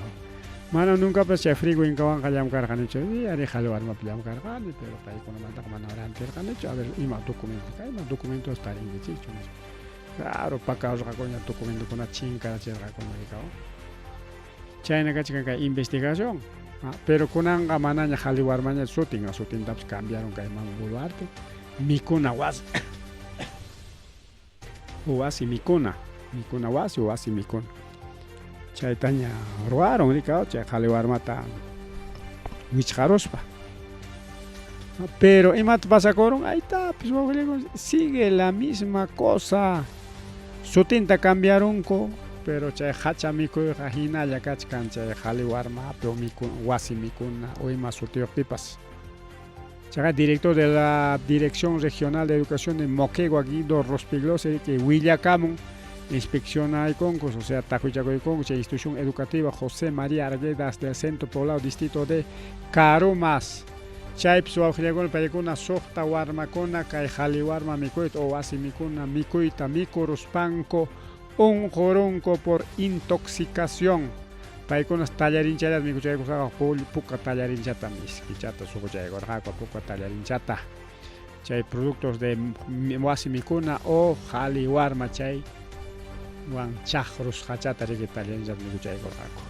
mana nuncapas chay Frigoenkawanqa llamkarqanichu ari qhaliwarmapi llamkarqani pero paykunamantaqa mana rantirqanichu a ver ima documentos tarinkichikchu claro pakawasqakuña documentokuna chinkarachirqakuna rikao chayna kachkan kay investigación pero kunanqa manaña qhaliwarmaña sutintapas cambiaron kayman Boluarte mikuna wasi wasi mikuna wasi wasi mikuna chaytaña ruaron rikao chay qhaliwarmata wichqaruspa pero imata pasakoron ahí está pues sigue la misma cosa sutinta cambiaronku pero chay hacha mikuyqa hinalla kachkan chay qhaliwarmapi wasi mikuna o ima sutiyuqpipas chayqa director de la Dirección Regional de Educación de Moquegua Guido Rospigliosi que willakamun inspecciona y concurso, o sea, Tacuichaco y concurso, institución educativa José María Arguedas del Centro Poblado Distrito de Carumas. chaypis wawqilakuna paykuna suqta warmakuna kay qhali warma mikuyta o wasi mikuna mikuyta mikuruspanku unqurunku por intoxicación paykunas tallarinchata mikuchaykusqa puka tallarinchata miskichata suquchaykurqaku puka tallarinchata chay productos de wasi mikuna o qhali warma chay wan chaqrusqachata riki tallarinchata mikuchaykurqaku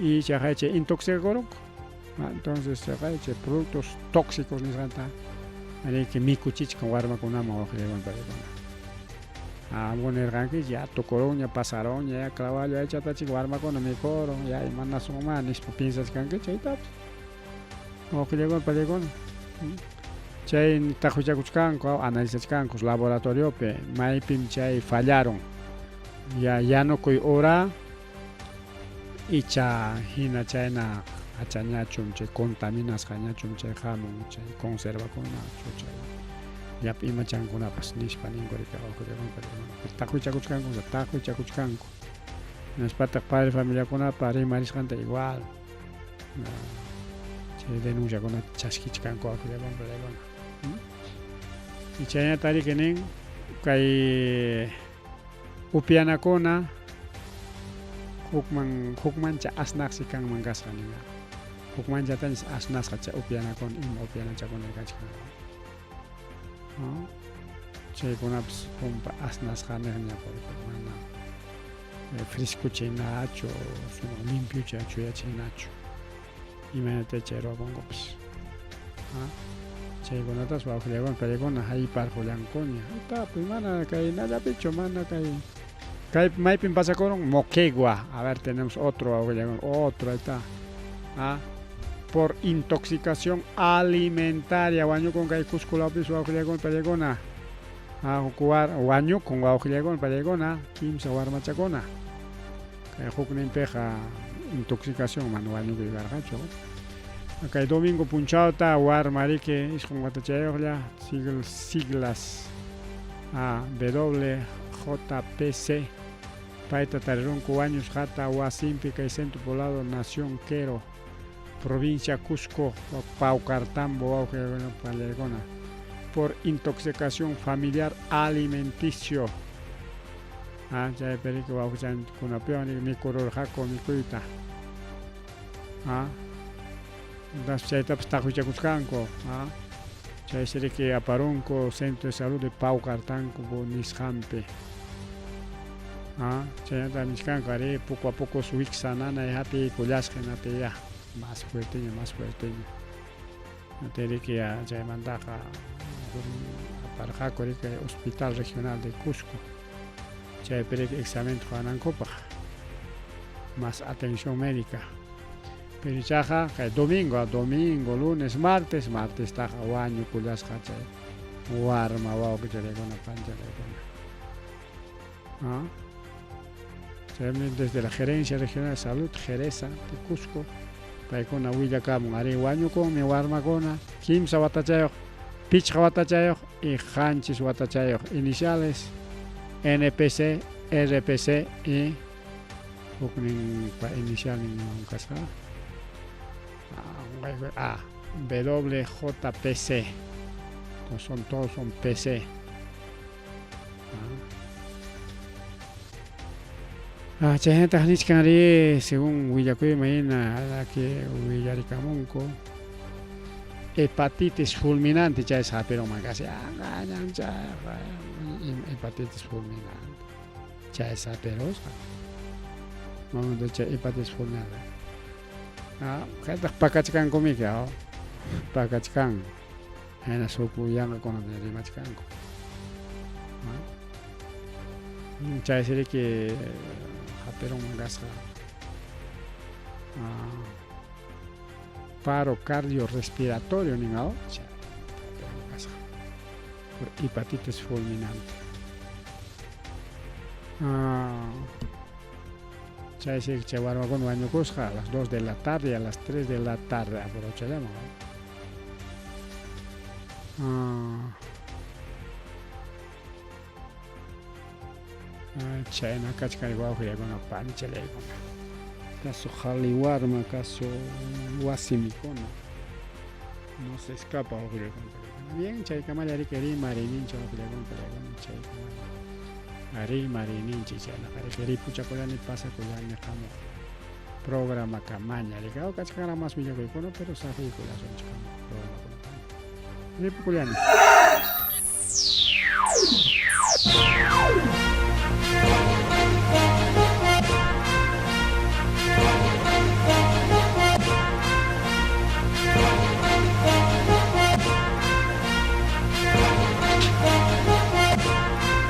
y chay intoxicakurunku entonces chay productos tóxicos nisqanta riki mikuchichkan warmakunaman wawqilakuna paykuna munirqanki ya tukurun ya pasaron ya clavallo aychatachik warmakuna mikurun ya mana suma nispa piensachkanki chaytapas wawqilakuna paykuna chay tajuchakuchkanku analizachkanku laboratoriopi maypim chay fallaron ya yanukuy hora icha hina chayna achañachum chay contaminasqañachum chay hamun chay conservakuna chay yap imachankunapas nispa ninkurika tajuchakuchkanku nishpataq padre familiakunapa rimarisqanta igual chay denunciakuna chaskichkanku wawqilakuna y chayñata riki nin kay upianakuna hukmancha asnaqsi kanman kasqa ninqa hukmanchatañis asnasqa chay upianakuna ima upianachakuna kachkan chaykunapas pumpa asnasqaniqña mana frescuchinachu limpiucha chuyachinachu imanata chay ruwapankupas chaykunatas wawqilakuna paykuna hayparqullankuna pues mana kay nallapichu mana kay maypin pasakurun Moquegua a ver tenemos otro wawqilakuna otro ahí está por intoxicación alimentaria wañukun kay Cuscolawpis wawqilakuna paykuna wañukun wawqilakuna paykuna kimsa warmachakuna kay hukninpiqa intoxicación mana wañukuy karqachu kay domingo punchawta warma riki isqun watachayuqlla siglas WJPC payta tarirunku wañusqata wasinpi kay Centro Poblado Nación Quero provincia Cusco Paucartambo wawqilakuna por intoxicación familiar alimenticio chaypi riki wawqillankunapiwan mikururqaku mikuyta chaytapas tajuchakusqanku chaysi riki aparunku Centro de Salud de Paucartambo nisqanpi chayanta nishkanku ari poco a poco wiksanana yapi kullashqa hinapi ya más fuerteño riki chaymantaqa aparqaku riki Hospital Regional de Cusco chaypi riki examen qanankupaq más atención médica pero chaqa kay domingo lunes martes taqa wañu kullashqa chay warma wawqichaykuna panchaykuna desde la Gerencia Regional de Salud Geresa de Cusco paykuna willakamun ari wañukunmi warmakuna kimsa watachayuq pichqa watachayuq y qanchis watachayuq iniciales NPC, RPC y huknin inicial ninman kasqa WJPC todos son PC chayñataq nishkanri según willakuyman que willarikamunku hepatitis fulminante chay sapiruman kasi angañan chay hepatitis fulminante chay sapirusqa momento chay hepatitis fulminante kaytaq pakachkankumiki pakachkan hayna suku yanqakunata rimachkanku chaysi riki hapiruman kasqa paro cardiorrespiratorio ninqa hapiruman kasqa por hepatitis fulminante chaysi chay warmakuna wañukusqa a las 2 de la tarde y a las 3 de la tarde aprovechallama chayna kachkari wawqiykuna panchalaykuna caso Jaliwarma, caso Wasimikono. No se escapa Julio Contreras. Bien, Chaykamari Keri Marinincha Julio Contreras, Chaykamari. Ari Marininchi, Chaykamari Puchacolani pasa Colani Jamo. Programa Camaña, ligado Cachcara más Villacoicono, pero Safi Colazo Chicano. Programa Colani.